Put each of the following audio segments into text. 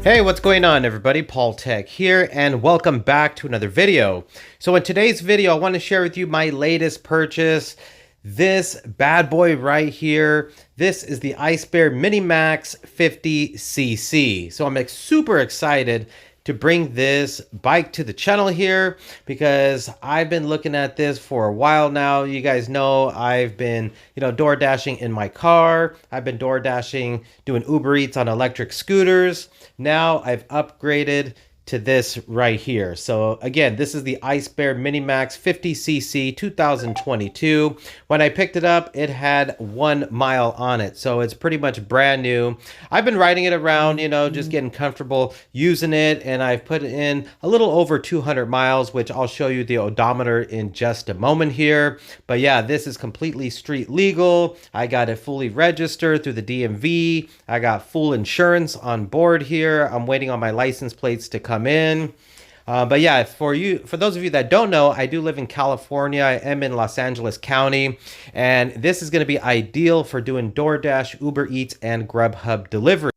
Hey, what's going on everybody? Paul Tech here and welcome back to another video. So in today's video, I want to share with you my latest purchase. This bad boy right here. This is the Icebear Mini Max 50cc. So I'm super excited to bring this bike to the channel here because I've been looking at this for a while now. You guys know I've been, door dashing in my car. I've been door dashing, doing Ubereats on electric scooters. Now I've upgraded to this right here. So again, this is the Icebear Mini Max 50cc 2022. When I picked it up, it had 1 mile on it. So it's pretty much brand new. I've been riding it around, just getting comfortable using it. And I've put in a little over 200 miles, which I'll show you the odometer in just a moment here. But yeah, this is completely street legal. I got it fully registered through the DMV. I got full insurance on board here. I'm waiting on my license plates to come in. But yeah, for those of you that don't know, I do live in California. I am in Los Angeles County, and this is going to be ideal for doing DoorDash, Ubereats, and Grubhub delivery.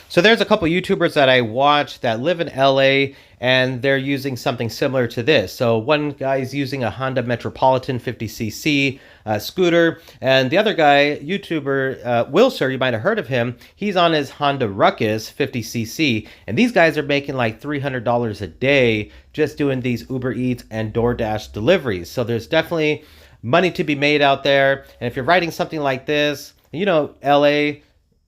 So there's a couple YouTubers that I watch that live in LA and they're using something similar to this. So one guy's using a Honda Metropolitan 50cc scooter, and the other guy, YouTuber Wilser, you might have heard of him, he's on his Honda Ruckus 50cc, and these guys are making like $300 a day just doing these Uber Eats and DoorDash deliveries. So there's definitely money to be made out there. And if you're riding something like this, LA,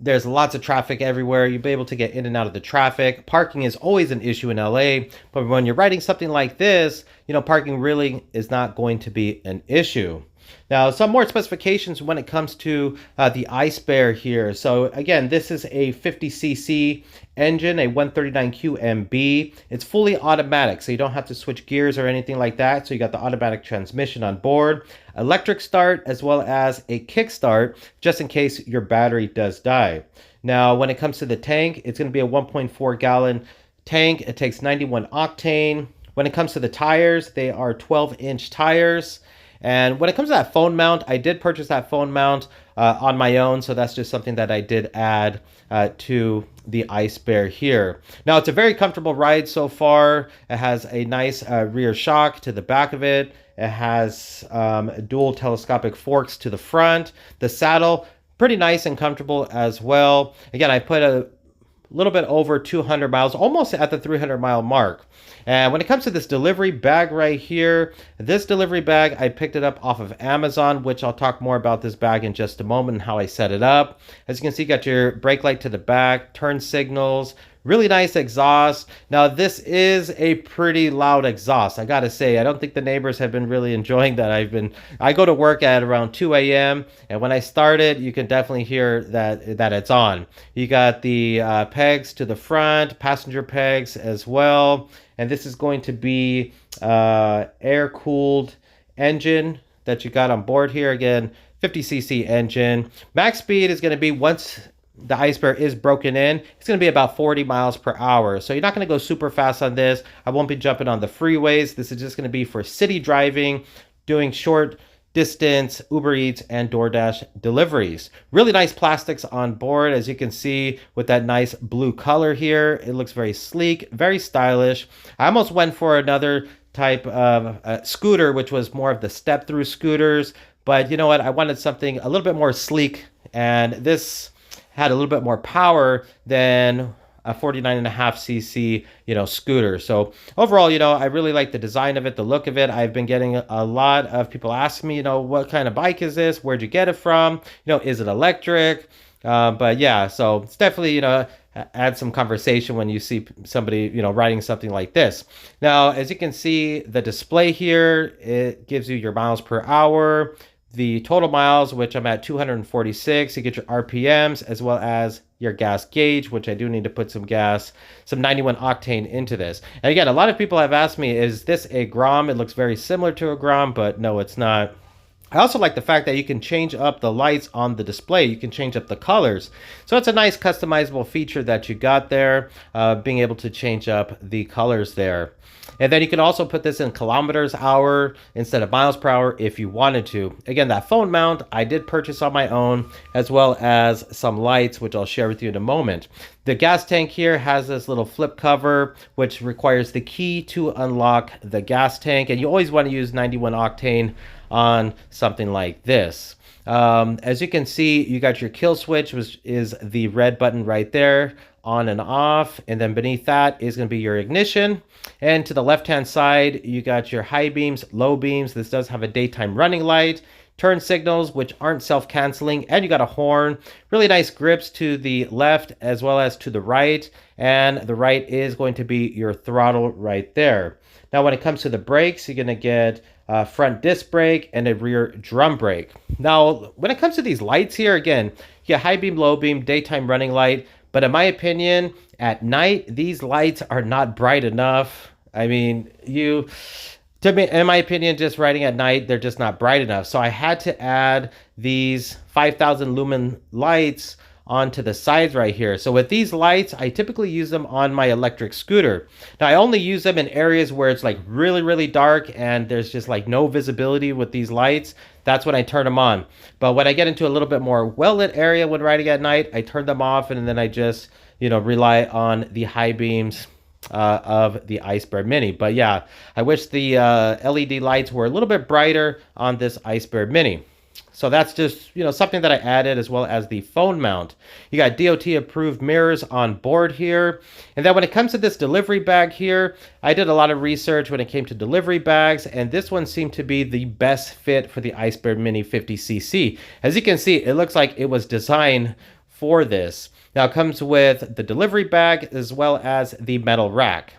there's lots of traffic everywhere. You'll be able to get in and out of the traffic. Parking is always an issue in LA, but when you're riding something like this, parking really is not going to be an issue. Now, some more specifications when it comes to the Icebear here. So again, this is a 50cc engine, a 139QMB. It's fully automatic, so you don't have to switch gears or anything like that. So you got the automatic transmission on board, electric start, as well as a kickstart, just in case your battery does die. Now, when it comes to the tank, it's going to be a 1.4 gallon tank. It takes 91 octane. When it comes to the tires, they are 12-inch tires. And when it comes to that phone mount, I did purchase that phone mount on my own. So that's just something that I did add to the Icebear here. Now, it's a very comfortable ride so far. It has a nice rear shock to the back of it. It has dual telescopic forks to the front. The saddle, pretty nice and comfortable as well. Again, I put a little bit over 200 miles, almost at the 300 mile mark. And when it comes to this delivery bag right here, this delivery bag, I picked it up off of Amazon, which I'll talk more about this bag in just a moment and how I set it up. As you can see, you got your brake light to the back, turn signals, really nice exhaust. Now, this is a pretty loud exhaust, I gotta say. I don't think the neighbors have been really enjoying that. I go to work at around 2 a.m. and when I start it, you can definitely hear that it's on. You got the pegs to the front, passenger pegs as well. And this is going to be air-cooled engine that you got on board here. Again, 50cc engine. Max speed is going to be, once the Icebear is broken in, it's going to be about 40 miles per hour. So you're not going to go super fast on this. I won't be jumping on the freeways. This is just going to be for city driving, doing short distance Uber Eats and DoorDash deliveries. Really nice plastics on board, as you can see, with that nice blue color here. It looks very sleek, very stylish. I almost went for another type of scooter, which was more of the step-through scooters, but you know what? I wanted something a little bit more sleek, and this had a little bit more power than a 49.5cc, scooter. So overall, I really like the design of it, the look of it. I've been getting a lot of people asking me, what kind of bike is this? Where'd you get it from? Is it electric? But yeah, so it's definitely, add some conversation when you see somebody, riding something like this. Now, as you can see, the display here, it gives you your miles per hour, the total miles, which I'm at 246. You get your RPMs as well as your gas gauge, which I do need to put some gas, some 91 octane into this. And again, a lot of people have asked me, is this a Grom? It looks very similar to a Grom, but no, it's not. I also like the fact that you can change up the lights on the display. You can change up the colors. So it's a nice customizable feature that you got there, being able to change up the colors there. And then you can also put this in kilometers hour instead of miles per hour if you wanted to. Again, that phone mount I did purchase on my own, as well as some lights, which I'll share with you in a moment. The gas tank here has this little flip cover, which requires the key to unlock the gas tank. And you always want to use 91 octane on something like this. As you can see, you got your kill switch, which is the red button right there, on and off. And then beneath that is going to be your ignition. And to the left-hand side, you got your high beams, low beams. This does have a daytime running light. Turn signals, which aren't self-canceling, and you got a horn. Really nice grips to the left as well as to the right, and the right is going to be your throttle right there. Now when it comes to the brakes, you're going to get a front disc brake and a rear drum brake. Now when it comes to these lights here, again, you get high beam, low beam, daytime running light, but in my opinion, at night, these lights are not bright enough. I mean, to me, in my opinion, just riding at night, they're just not bright enough. So I had to add these 5,000 lumen lights onto the sides right here. So with these lights, I typically use them on my electric scooter. Now I only use them in areas where it's like really, really dark and there's just like no visibility with these lights. That's when I turn them on. But when I get into a little bit more well-lit area when riding at night, I turn them off and then I just, rely on the high beams of the Icebear Mini. But yeah, I wish the LED lights were a little bit brighter on this Icebear Mini. So that's just, something that I added, as well as the phone mount. You got DOT approved mirrors on board here. And then when it comes to this delivery bag here, I did a lot of research when it came to delivery bags, and this one seemed to be the best fit for the Icebear Mini 50cc. As you can see, it looks like it was designed for this. Now it comes with the delivery bag as well as the metal rack.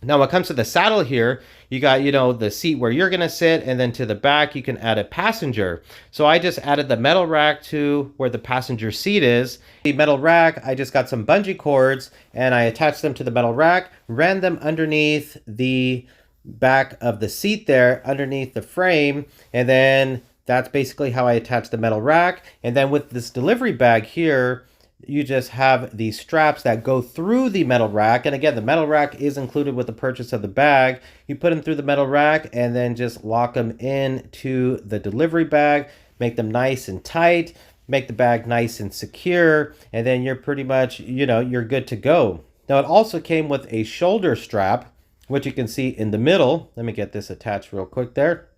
Now when it comes to the saddle here, you got, the seat where you're going to sit, and then to the back you can add a passenger. So I just added the metal rack to where the passenger seat is. The metal rack, I just got some bungee cords and I attached them to the metal rack, ran them underneath the back of the seat there, underneath the frame, and then that's basically how I attach the metal rack. And then with this delivery bag here, you just have these straps that go through the metal rack. And again, the metal rack is included with the purchase of the bag. You put them through the metal rack and then just lock them into the delivery bag, make them nice and tight, make the bag nice and secure, and then you're pretty much, you're good to go. Now it also came with a shoulder strap, which you can see in the middle. Let me get this attached real quick there.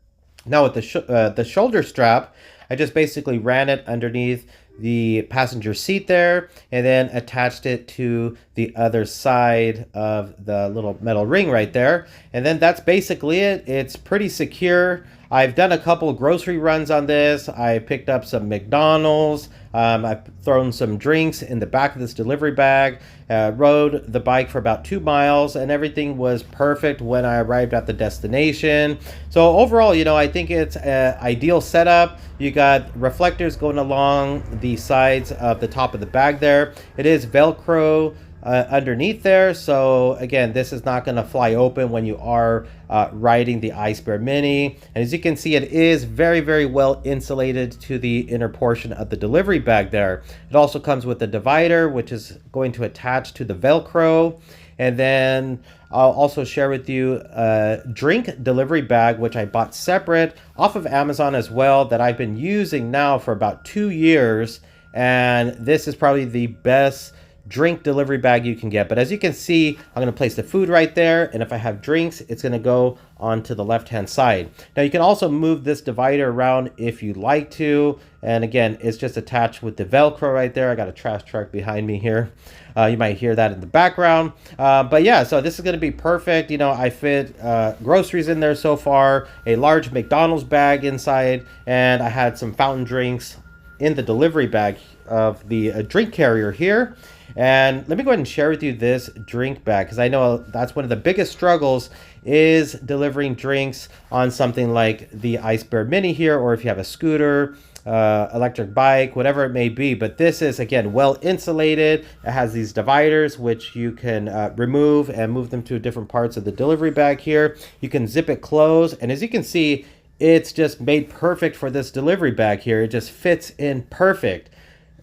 Now with the shoulder strap, I just basically ran it underneath the passenger seat there and then attached it to the other side of the little metal ring right there. And then that's basically it. It's pretty secure. I've done a couple grocery runs on this. I picked up some McDonald's. I've thrown some drinks in the back of this delivery bag, rode the bike for about 2 miles, and everything was perfect when I arrived at the destination. So overall, I think it's an ideal setup. You got reflectors going along the sides of the top of the bag there. It is Velcro underneath there, so again, this is not going to fly open when you are riding the Icebear Mini. And as you can see, it is very, very well insulated to the inner portion of the delivery bag there. It also comes with a divider, which is going to attach to the Velcro. And then I'll also share with you a drink delivery bag, which I bought separate off of Amazon as well, that I've been using now for about 2 years. And this is probably the best drink delivery bag you can get. But as you can see, I'm going to place the food right there, and if I have drinks, it's going to go onto the left hand side. Now you can also move this divider around if you like to, and again, it's just attached with the Velcro right there. I got a trash truck behind me here. You might hear that in the background, but yeah, so this is going to be perfect. I fit groceries in there so far, a large McDonald's bag inside, and I had some fountain drinks in the delivery bag of the drink carrier here. And let me go ahead and share with you this drink bag, because I know that's one of the biggest struggles is delivering drinks on something like the Icebear Mini here, or if you have a scooter, electric bike, whatever it may be. But this is, again, well insulated. It has these dividers which you can remove and move them to different parts of the delivery bag here. You can zip it closed, and as you can see, it's just made perfect for this delivery bag here. It just fits in perfect.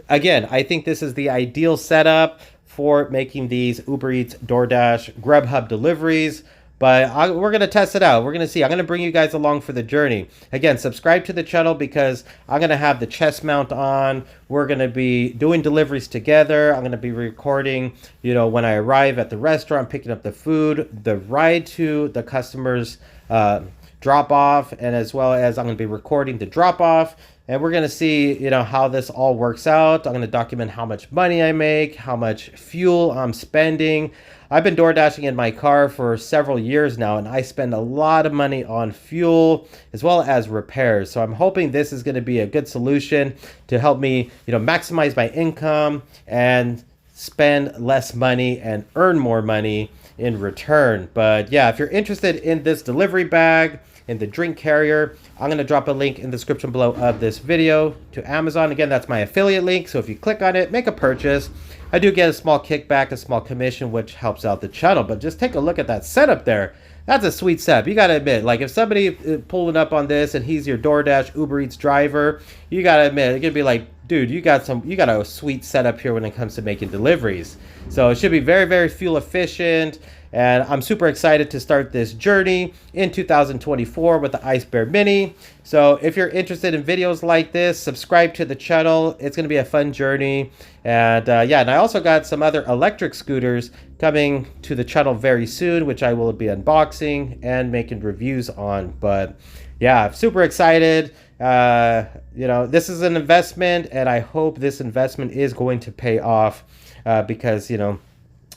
Again, I think this is the ideal setup for making these Ubereats, Doordash, Grubhub deliveries. but we're going to test it out. We're going to see. I'm going to bring you guys along for the journey. Again, subscribe to the channel because I'm going to have the chest mount on. We're going to be doing deliveries together. I'm going to be recording, you know, when I arrive at the restaurant, picking up the food, the ride to the customer's drop off, and as well as I'm going to be recording the drop off. And we're going to see, you know, how this all works out. I'm going to document how much money I make, how much fuel I'm spending. I've been door dashing in my car for several years now, and I spend a lot of money on fuel as well as repairs. So I'm hoping this is going to be a good solution to help me, you know, maximize my income and spend less money and earn more money in return. But yeah, if you're interested in this delivery bag, in the drink carrier, I'm going to drop a link in the description below of this video to Amazon. Again, that's my affiliate link. So if you click on it, make a purchase. I do get a small kickback, a small commission, which helps out the channel. But just take a look at that setup there. That's a sweet setup. You got to admit, like if somebody pulling up on this and he's your DoorDash, Ubereats driver, you got to admit, it's going to be like, dude, you got a sweet setup here when it comes to making deliveries. So it should be very, very fuel efficient. And I'm super excited to start this journey in 2024 with the Icebear Mini. So if you're interested in videos like this, subscribe to the channel. It's going to be a fun journey. And yeah, and I also got some other electric scooters coming to the channel very soon, which I will be unboxing and making reviews on. But yeah, super excited. You know, this is an investment, and I hope this investment is going to pay off because, you know,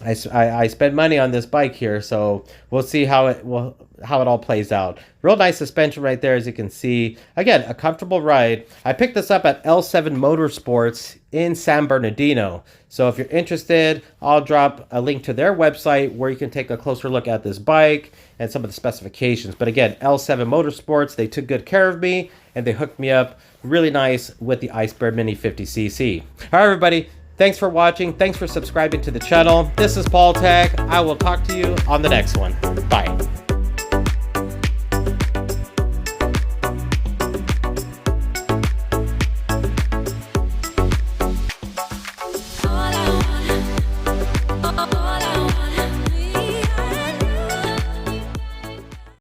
I spend money on this bike here, so we'll see how it all plays out. Real nice suspension right there, as you can see. Again, a comfortable ride. I picked this up at L7 Motosports in San Bernardino. So if you're interested, I'll drop a link to their website where you can take a closer look at this bike and some of the specifications. But again, L7 Motorsports, they took good care of me and they hooked me up really nice with the Icebear Mini 50cc. All right, everybody. Thanks for watching. Thanks for subscribing to the channel. This is Paul Tech. I will talk to you on the next one. Bye.